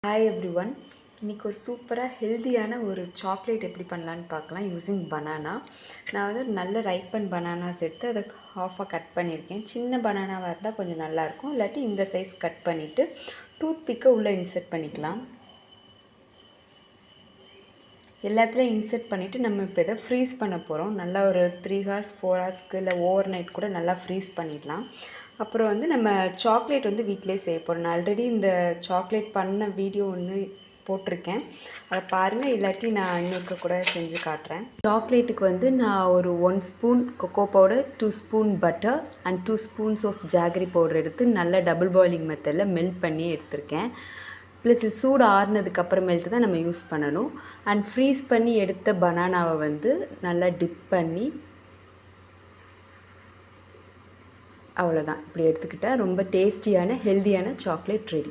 Hi every one. இன்றைக்கி ஒரு சூப்பராக ஹெல்த்தியான ஒரு சாக்லேட் எப்படி பண்ணலான்னு பார்க்கலாம் யூஸிங் பனானா. நான் வந்து நல்ல ரைப்பன் பனானாஸ் எடுத்து அதை ஹாஃபாக கட் பண்ணியிருக்கேன். சின்ன பனானாவாக இருந்தால் கொஞ்சம் நல்லாயிருக்கும், இல்லாட்டி இந்த சைஸ் கட் பண்ணிவிட்டு டூத் பிக்கை உள்ளே இன்சர்ட் பண்ணிக்கலாம். எல்லாத்துலேயும் இன்சர்ட் பண்ணிவிட்டு நம்ம இப்போ இதை ஃப்ரீஸ் பண்ண போகிறோம். நல்லா ஒரு 3 ஹார்ஸ் 4 ஹார்ஸ்க்கு இல்லை ஓவர் நைட் கூட நல்லா ஃப்ரீஸ் பண்ணிடலாம். அப்புறம் வந்து நம்ம சாக்லேட் வந்து வீட்டிலே செய்ய போகிறோம். நான் ஆல்ரெடி இந்த சாக்லேட் பண்ண வீடியோ ஒன்று போட்டிருக்கேன், அதை பாருங்கள். இல்லாட்டி நான் இன்னொருக்க கூட செஞ்சு காட்டுறேன். சாக்லேட்டுக்கு வந்து நான் ஒரு 1 spoon cocoa powder, 2 spoon butter and 2 spoons of jaggery powder எடுத்து நல்லா டபுள் பாயிலிங் மெத்தடில் மெல்ட் பண்ணி எடுத்திருக்கேன். ப்ளஸ் சூடு ஆறுனதுக்கப்புறமேல்ட்டு தான் நம்ம யூஸ் பண்ணணும். அண்ட் ஃப்ரீஸ் பண்ணி எடுத்த பனானாவை வந்து நல்லா டிப் பண்ணி அவ்வளோதான், இப்படி எடுத்துக்கிட்டால் ரொம்ப டேஸ்டியான ஹெல்த்தியான சாக்லேட் ரெடி.